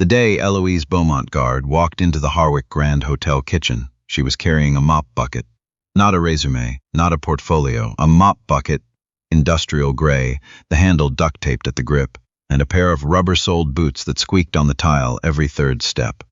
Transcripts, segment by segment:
The day Eloise Beaumontgard walked into the Harwick Grand Hotel kitchen, she was carrying a mop bucket. Not a resume, not a portfolio, a mop bucket, industrial gray, the handle duct-taped at the grip, and a pair of rubber-soled boots that squeaked on the tile every third step.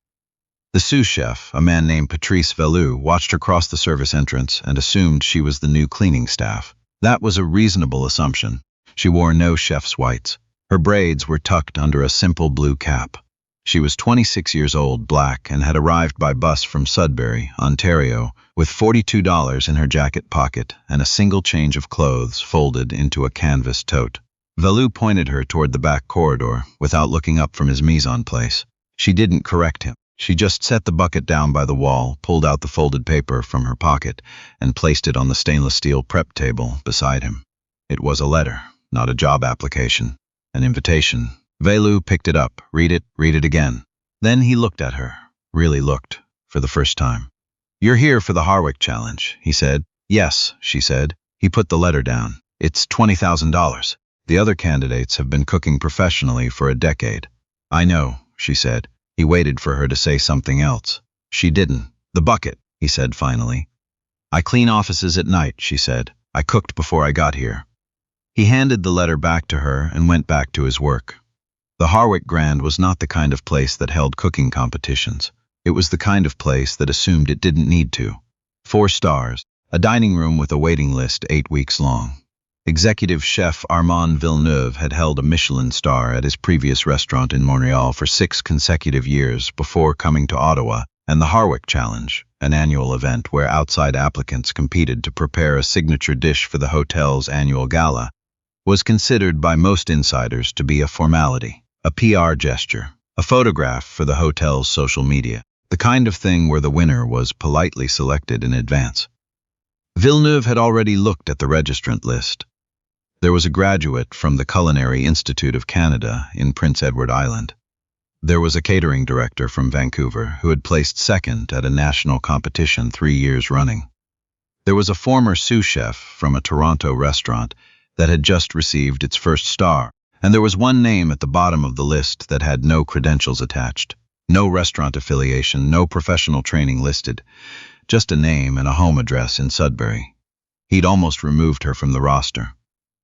The sous chef, a man named Patrice Velou, watched her cross the service entrance and assumed she was the new cleaning staff. That was a reasonable assumption. She wore no chef's whites. Her braids were tucked under a simple blue cap. She was 26 years old, black, and had arrived by bus from Sudbury, Ontario, with $42 in her jacket pocket and a single change of clothes folded into a canvas tote. Velou pointed her toward the back corridor without looking up from his mise-en-place. She didn't correct him. She just set the bucket down by the wall, pulled out the folded paper from her pocket, and placed it on the stainless steel prep table beside him. It was a letter, not a job application, an invitation. Velou picked it up, read it again. Then he looked at her, really looked, for the first time. "You're here for the Harwick Challenge," he said. "Yes," she said. He put the letter down. "It's $20,000. The other candidates have been cooking professionally for a decade." "I know," she said. He waited for her to say something else. She didn't. "The bucket," he said finally. "I clean offices at night," she said. "I cooked before I got here." He handed the letter back to her and went back to his work. The Harwick Grand was not the kind of place that held cooking competitions. It was the kind of place that assumed it didn't need to. 4 stars, a dining room with a waiting list 8 weeks long. Executive chef Armand Villeneuve had held a Michelin star at his previous restaurant in Montreal for 6 consecutive years before coming to Ottawa, and the Harwick Challenge, an annual event where outside applicants competed to prepare a signature dish for the hotel's annual gala, was considered by most insiders to be a formality, a PR gesture, a photograph for the hotel's social media, the kind of thing where the winner was politely selected in advance. Villeneuve had already looked at the registrant list. There was a graduate from the Culinary Institute of Canada in Prince Edward Island. There was a catering director from Vancouver who had placed second at a national competition 3 years running. There was a former sous chef from a Toronto restaurant that had just received its first star, and there was one name at the bottom of the list that had no credentials attached, no restaurant affiliation, no professional training listed, just a name and a home address in Sudbury. He'd almost removed her from the roster.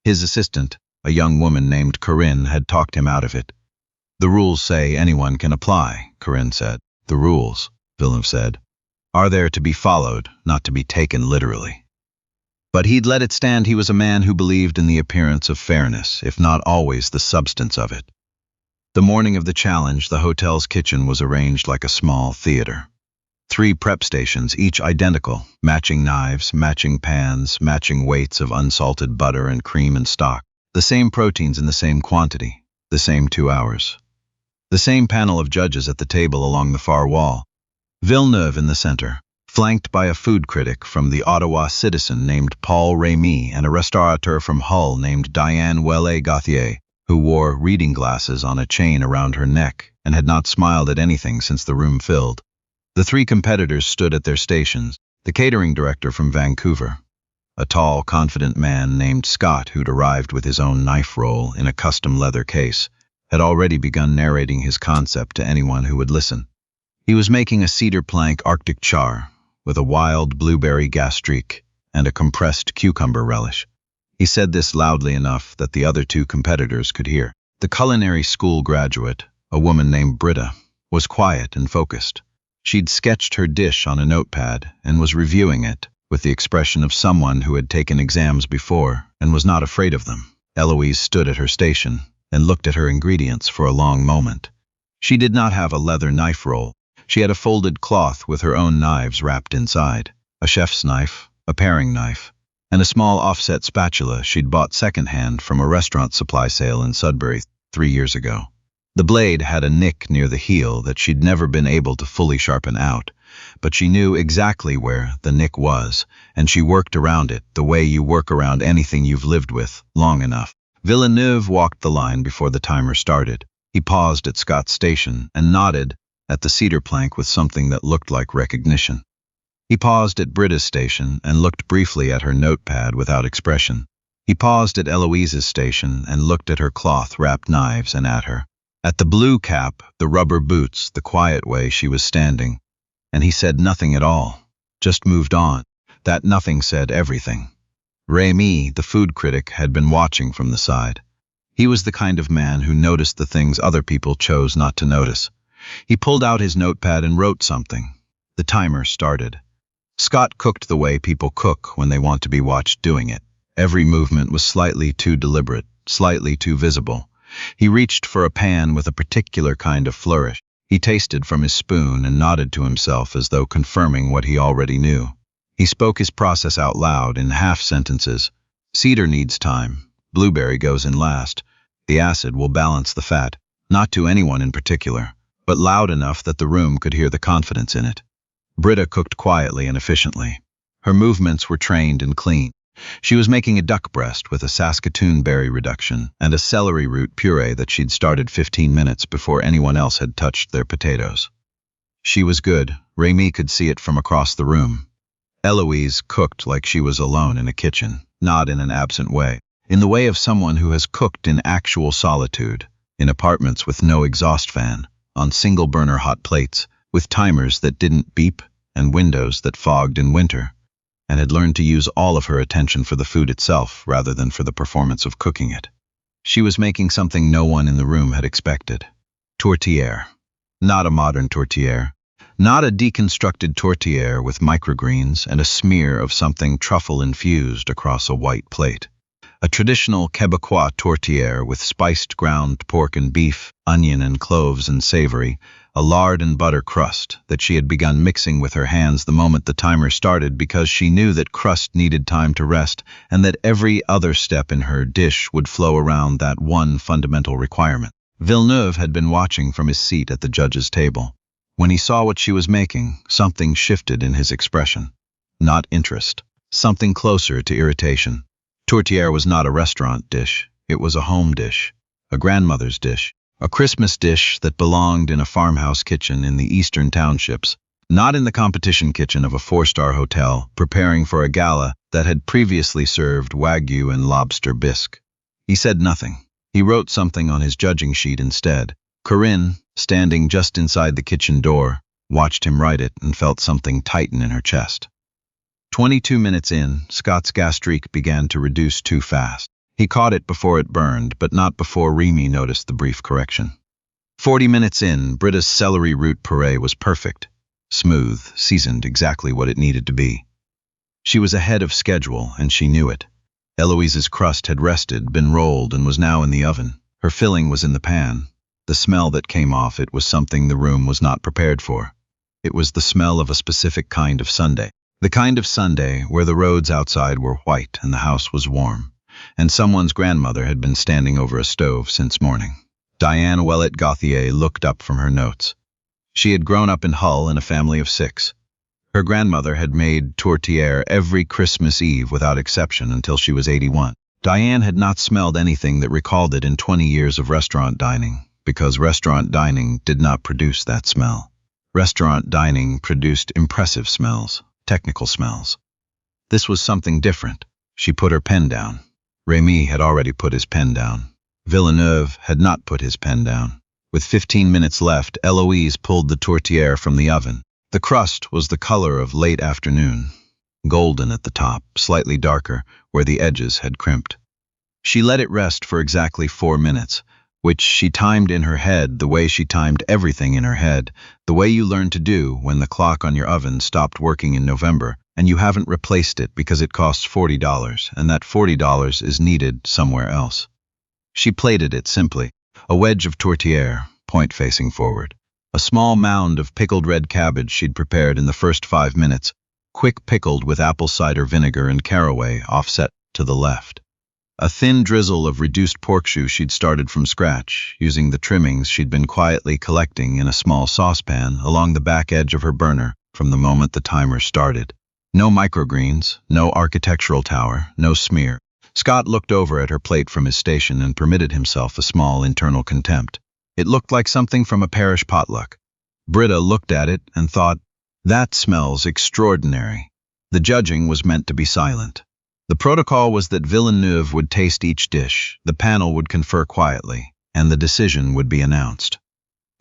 His assistant, a young woman named Corinne, had talked him out of it. "The rules say anyone can apply," Corinne said. "The rules," Villeneuve said, "are there to be followed, not to be taken literally." But he'd let it stand he was a man who believed in the appearance of fairness, if not always the substance of it. The morning of the challenge, the hotel's kitchen was arranged like a small theater. 3 prep stations, each identical, matching knives, matching pans, matching weights of unsalted butter and cream and stock, the same proteins in the same quantity, the same 2 hours. The same panel of judges at the table along the far wall. Villeneuve in the center, flanked by a food critic from the Ottawa Citizen named Paul Rémy and a restaurateur from Hull named Diane Ouellet-Gauthier, who wore reading glasses on a chain around her neck and had not smiled at anything since the room filled. The 3 competitors stood at their stations, the catering director from Vancouver, a tall, confident man named Scott who'd arrived with his own knife roll in a custom leather case, had already begun narrating his concept to anyone who would listen. He was making a cedar plank Arctic char with a wild blueberry gastrique and a compressed cucumber relish. He said this loudly enough that the other 2 competitors could hear. The culinary school graduate, a woman named Britta, was quiet and focused. She'd sketched her dish on a notepad and was reviewing it with the expression of someone who had taken exams before and was not afraid of them. Eloise stood at her station and looked at her ingredients for a long moment. She did not have a leather knife roll. She had a folded cloth with her own knives wrapped inside, a chef's knife, a paring knife, and a small offset spatula she'd bought secondhand from a restaurant supply sale in Sudbury 3 years ago. The blade had a nick near the heel that she'd never been able to fully sharpen out, but she knew exactly where the nick was, and she worked around it the way you work around anything you've lived with long enough. Villeneuve walked the line before the timer started. He paused at Scott's station and nodded at the cedar plank with something that looked like recognition. He paused at Britta's station and looked briefly at her notepad without expression. He paused at Eloise's station and looked at her cloth-wrapped knives and at her. At the blue cap, the rubber boots, the quiet way she was standing. And he said nothing at all, just moved on. That nothing said everything. Remy, the food critic, had been watching from the side. He was the kind of man who noticed the things other people chose not to notice. He pulled out his notepad and wrote something. The timer started. Scott cooked the way people cook when they want to be watched doing it. Every movement was slightly too deliberate, slightly too visible. He reached for a pan with a particular kind of flourish. He tasted from his spoon and nodded to himself as though confirming what he already knew. He spoke his process out loud in half sentences. Cedar needs time. Blueberry goes in last. The acid will balance the fat. Not to anyone in particular, but loud enough that the room could hear the confidence in it. Britta cooked quietly and efficiently. Her movements were trained and clean. She was making a duck breast with a Saskatoon berry reduction and a celery root puree that she'd started 15 minutes before anyone else had touched their potatoes. She was good. Remy could see it from across the room. Eloise cooked like she was alone in a kitchen, not in an absent way, in the way of someone who has cooked in actual solitude, in apartments with no exhaust fan, on single-burner hot plates, with timers that didn't beep and windows that fogged in winter, and had learned to use all of her attention for the food itself rather than for the performance of cooking it. She was making something no one in the room had expected. Tourtière. Not a modern tourtière. Not a deconstructed tourtière with microgreens and a smear of something truffle-infused across a white plate. A traditional Quebecois tourtière with spiced ground pork and beef, onion and cloves and savory, a lard and butter crust that she had begun mixing with her hands the moment the timer started because she knew that crust needed time to rest and that every other step in her dish would flow around that one fundamental requirement. Villeneuve had been watching from his seat at the judge's table. When he saw what she was making, something shifted in his expression. Not interest. Something closer to irritation. Tourtière was not a restaurant dish. It was a home dish. A grandmother's dish. A Christmas dish that belonged in a farmhouse kitchen in the eastern townships, not in the competition kitchen of a four-star hotel preparing for a gala that had previously served Wagyu and lobster bisque. He said nothing. He wrote something on his judging sheet instead. Corinne, standing just inside the kitchen door, watched him write it and felt something tighten in her chest. 22 minutes in, Scott's gastrique began to reduce too fast. He caught it before it burned, but not before Remy noticed the brief correction. 40 minutes in, Britta's celery root puree was perfect. Smooth, seasoned, exactly what it needed to be. She was ahead of schedule, and she knew it. Eloise's crust had rested, been rolled, and was now in the oven. Her filling was in the pan. The smell that came off it was something the room was not prepared for. It was the smell of a specific kind of Sunday. The kind of Sunday where the roads outside were white and the house was warm, and someone's grandmother had been standing over a stove since morning. Diane Ouellet-Gauthier looked up from her notes. She had grown up in Hull in a family of 6. Her grandmother had made tourtière every Christmas Eve without exception until she was 81. Diane had not smelled anything that recalled it in 20 years of restaurant dining, because restaurant dining did not produce that smell. Restaurant dining produced impressive smells, technical smells. This was something different. She put her pen down. Remy had already put his pen down. Villeneuve had not put his pen down. With 15 minutes left, Eloise pulled the tourtière from the oven. The crust was the color of late afternoon, golden at the top, slightly darker where the edges had crimped. She let it rest for exactly 4 minutes, which she timed in her head the way she timed everything in her head, the way you learn to do when the clock on your oven stopped working in November and you haven't replaced it because it costs $40 and that $40 is needed somewhere else. She plated it simply, a wedge of tourtière, point facing forward. A small mound of pickled red cabbage she'd prepared in the first 5 minutes, quick pickled with apple cider vinegar and caraway offset to the left. A thin drizzle of reduced pork shoe she'd started from scratch, using the trimmings she'd been quietly collecting in a small saucepan along the back edge of her burner from the moment the timer started. No microgreens, no architectural tower, no smear. Scott looked over at her plate from his station and permitted himself a small internal contempt. It looked like something from a parish potluck. Britta looked at it and thought, "That smells extraordinary." The judging was meant to be silent. The protocol was that Villeneuve would taste each dish, the panel would confer quietly, and the decision would be announced.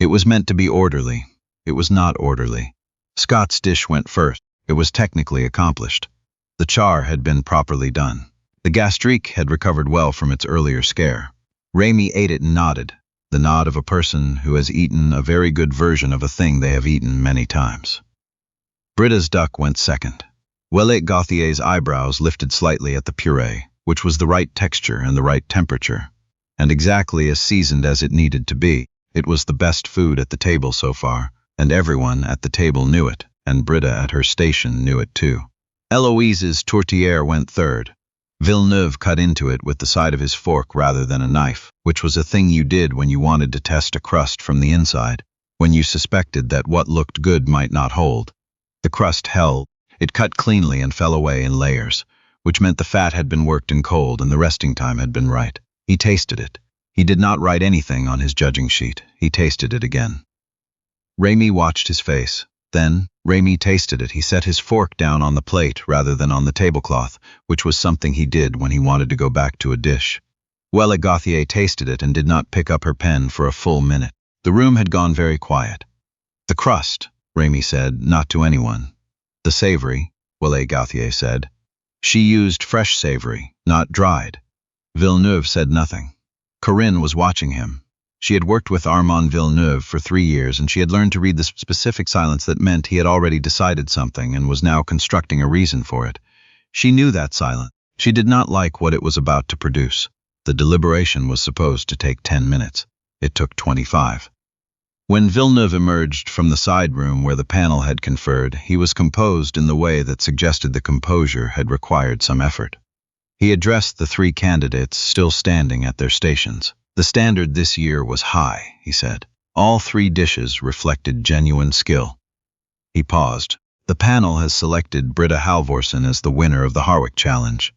It was meant to be orderly. It was not orderly. Scott's dish went first. It was technically accomplished. The char had been properly done. The gastrique had recovered well from its earlier scare. Rame ate it and nodded, the nod of a person who has eaten a very good version of a thing they have eaten many times. Britta's duck went second. Wellet Gauthier's eyebrows lifted slightly at the puree, which was the right texture and the right temperature, and exactly as seasoned as it needed to be. It was the best food at the table so far, and everyone at the table knew it, and Britta at her station knew it too. Eloise's tourtière went third. Villeneuve cut into it with the side of his fork rather than a knife, which was a thing you did when you wanted to test a crust from the inside, when you suspected that what looked good might not hold. The crust held. It cut cleanly and fell away in layers, which meant the fat had been worked in cold and the resting time had been right. He tasted it. He did not write anything on his judging sheet. He tasted it again. Rame watched his face. Then, Rame tasted it. He set his fork down on the plate rather than on the tablecloth, which was something he did when he wanted to go back to a dish. Wellet Gauthier tasted it and did not pick up her pen for a full minute. The room had gone very quiet. The crust, Rame said, not to anyone. The savory, Wellet Gauthier said. She used fresh savory, not dried. Villeneuve said nothing. Corinne was watching him. She had worked with Armand Villeneuve for 3 years, and she had learned to read the specific silence that meant he had already decided something and was now constructing a reason for it. She knew that silence. She did not like what it was about to produce. The deliberation was supposed to take 10 minutes. It took 25. When Villeneuve emerged from the side room where the panel had conferred, he was composed in the way that suggested the composure had required some effort. He addressed the 3 candidates still standing at their stations. The standard this year was high, he said. All 3 dishes reflected genuine skill. He paused. The panel has selected Britta Halvorsen as the winner of the Harwick Challenge.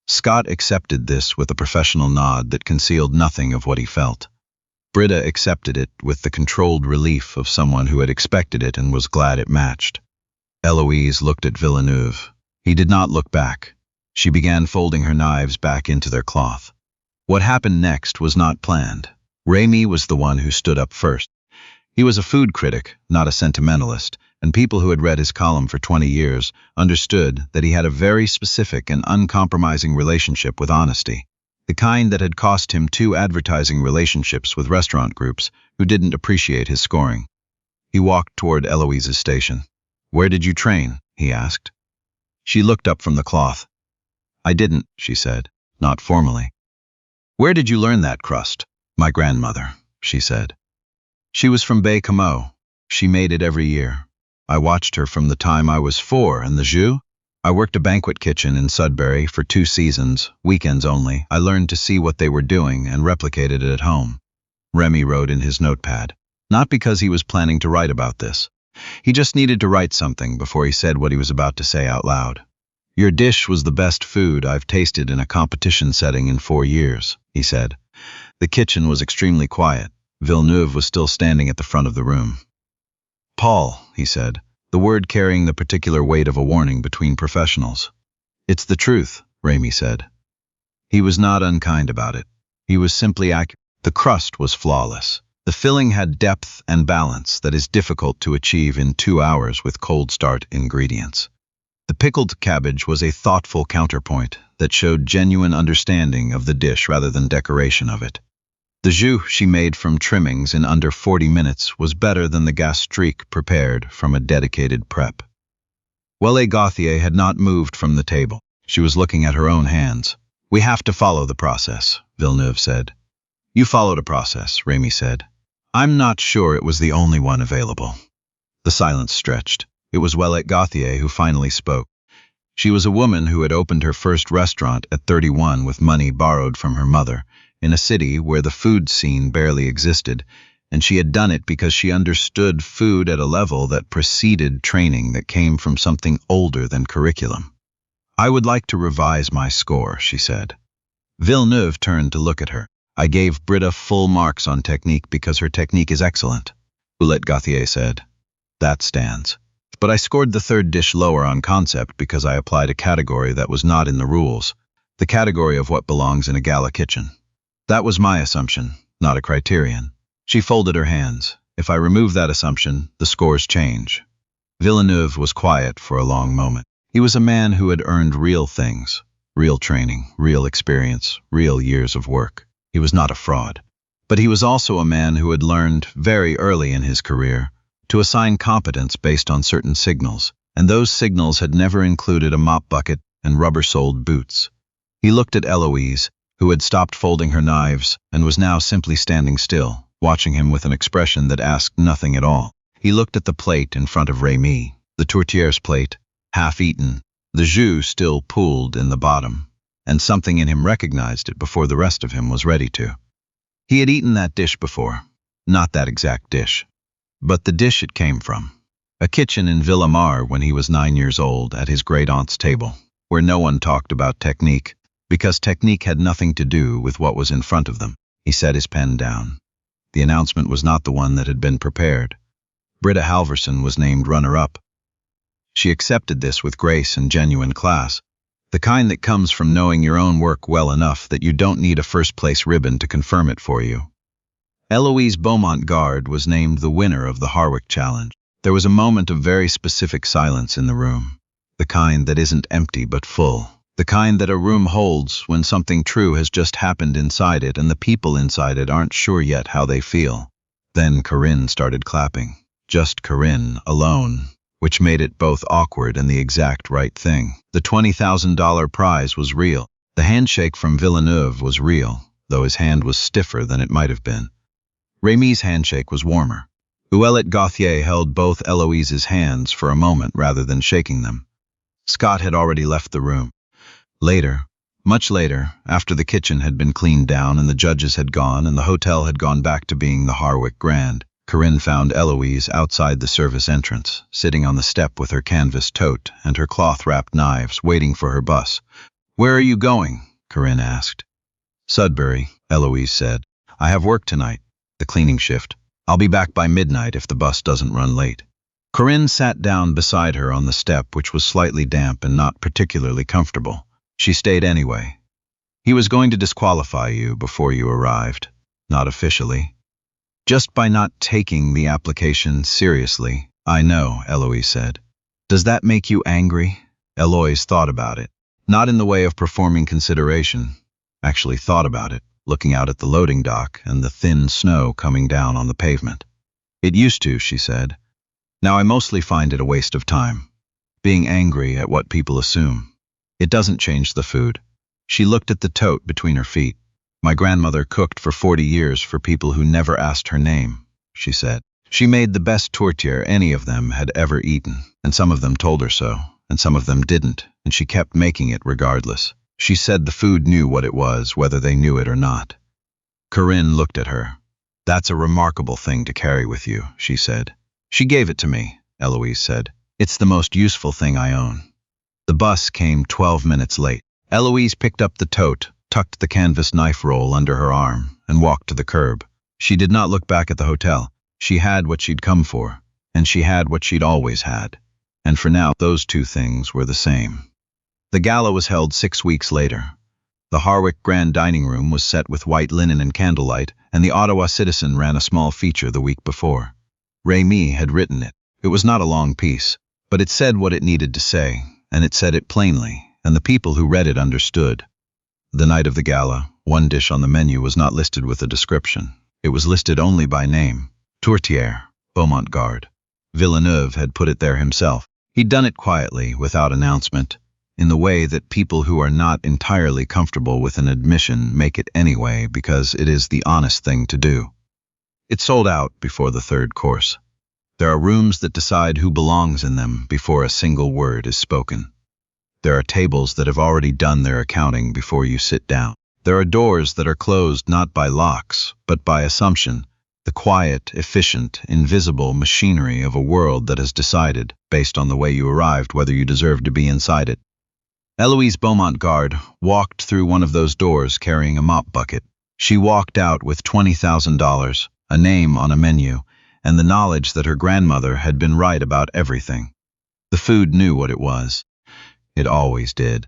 Scott accepted this with a professional nod that concealed nothing of what he felt. Britta accepted it with the controlled relief of someone who had expected it and was glad it matched. Eloise looked at Villeneuve. He did not look back. She began folding her knives back into their cloth. What happened next was not planned. Rame was the one who stood up first. He was a food critic, not a sentimentalist, and people who had read his column for 20 years understood that he had a very specific and uncompromising relationship with honesty, the kind that had cost him 2 advertising relationships with restaurant groups who didn't appreciate his scoring. He walked toward Eloise's station. "Where did you train?" he asked. She looked up from the cloth. "I didn't," she said, "not formally." "Where did you learn that crust?" "My grandmother," she said. "She was from Bay Camo. She made it every year. I watched her from the time I was 4, and the jus? I worked a banquet kitchen in Sudbury for 2 seasons, weekends only. I learned to see what they were doing and replicated it at home." Remy wrote in his notepad, not because he was planning to write about this. He just needed to write something before he said what he was about to say out loud. "Your dish was the best food I've tasted in a competition setting in 4 years, he said. The kitchen was extremely quiet. Villeneuve was still standing at the front of the room. "Paul," he said, the word carrying the particular weight of a warning between professionals. "It's the truth," Rame said. He was not unkind about it. He was simply accurate. The crust was flawless. The filling had depth and balance that is difficult to achieve in 2 hours with cold start ingredients. The pickled cabbage was a thoughtful counterpoint that showed genuine understanding of the dish rather than decoration of it. The jus she made from trimmings in under 40 minutes was better than the gastrique prepared from a dedicated prep. Wellet Gauthier had not moved from the table. She was looking at her own hands. "We have to follow the process," Villeneuve said. "You followed a process," Rame said. "I'm not sure it was the only one available." The silence stretched. It was Wellet Gauthier who finally spoke. She was a woman who had opened her first restaurant at 31 with money borrowed from her mother, in a city where the food scene barely existed, and she had done it because she understood food at a level that preceded training that came from something older than curriculum. "I would like to revise my score," she said. Villeneuve turned to look at her. "I gave Britta full marks on technique because her technique is excellent," Wellet Gauthier said. "That stands. But I scored the 3rd dish lower on concept because I applied a category that was not in the rules, the category of what belongs in a gala kitchen. That was my assumption, not a criterion. She folded her hands. If I remove that assumption, the scores change. Villeneuve was quiet for a long moment. He was a man who had earned real things, real training, real experience, real years of work. He was not a fraud. But he was also a man who had learned, very early in his career, to assign competence based on certain signals, and those signals had never included a mop bucket and rubber-soled boots. He looked at Eloise, who had stopped folding her knives and was now simply standing still, watching him with an expression that asked nothing at all. He looked at the plate in front of Rémi, the tourtiere's plate, half-eaten, the jus still pooled in the bottom, and something in him recognized it before the rest of him was ready to. He had eaten that dish before, not that exact dish, but the dish it came from. A kitchen in Villamar when he was 9 years old at his great-aunt's table, where no one talked about technique, because technique had nothing to do with what was in front of them. He set his pen down. The announcement was not the one that had been prepared. Britta Halverson was named runner-up. She accepted this with grace and genuine class, the kind that comes from knowing your own work well enough that you don't need a first-place ribbon to confirm it for you. Eloise Beaumont-Gard was named the winner of the Harwick Challenge. There was a moment of very specific silence in the room, the kind that isn't empty but full, the kind that a room holds when something true has just happened inside it and the people inside it aren't sure yet how they feel. Then Corinne started clapping. Just Corinne, alone, which made it both awkward and the exact right thing. The $20,000 prize was real. The handshake from Villeneuve was real, though his hand was stiffer than it might have been. Rémi's handshake was warmer. Ouellet Gauthier held both Eloise's hands for a moment rather than shaking them. Scott had already left the room. Later, much later, after the kitchen had been cleaned down and the judges had gone and the hotel had gone back to being the Harwick Grand, Corinne found Eloise outside the service entrance, sitting on the step with her canvas tote and her cloth-wrapped knives, waiting for her bus. "Where are you going?" Corinne asked. "Sudbury," Eloise said. "I have work tonight, the cleaning shift. I'll be back by midnight if the bus doesn't run late." Corinne sat down beside her on the step, which was slightly damp and not particularly comfortable. She stayed anyway. "He was going to disqualify you before you arrived. Not officially. Just by not taking the application seriously." "I know," Eloise said. "Does that make you angry?" Eloise thought about it. Not in the way of performing consideration. Actually thought about it, looking out at the loading dock and the thin snow coming down on the pavement. "It used to," she said. "Now I mostly find it a waste of time. Being angry at what people assume. It doesn't change the food." She looked at the tote between her feet. "My grandmother cooked for 40 years for people who never asked her name," she said. "She made the best tourtière any of them had ever eaten, and some of them told her so, and some of them didn't, and she kept making it regardless. She said the food knew what it was, whether they knew it or not." Corinne looked at her. "That's a remarkable thing to carry with you," she said. "She gave it to me," Eloise said. "It's the most useful thing I own." The bus came 12 minutes late. Eloise picked up the tote, tucked the canvas knife roll under her arm, and walked to the curb. She did not look back at the hotel. She had what she'd come for, and she had what she'd always had. And for now, those two things were the same. The gala was held 6 weeks later. The Harwick Grand Dining Room was set with white linen and candlelight, and the Ottawa Citizen ran a small feature the week before. Rémi had written it. It was not a long piece, but it said what it needed to say, and it said it plainly, and the people who read it understood. The night of the gala, one dish on the menu was not listed with a description. It was listed only by name. Tourtière, Beaumont-Gard. Villeneuve had put it there himself. He'd done it quietly, without announcement, in the way that people who are not entirely comfortable with an admission make it anyway because it is the honest thing to do. It sold out before the third course. There are rooms that decide who belongs in them before a single word is spoken. There are tables that have already done their accounting before you sit down. There are doors that are closed not by locks, but by assumption, the quiet, efficient, invisible machinery of a world that has decided, based on the way you arrived, whether you deserve to be inside it. Eloise Beaumont-Gard walked through one of those doors carrying a mop bucket. She walked out with $20,000, a name on a menu, and the knowledge that her grandmother had been right about everything. The food knew what it was. It always did.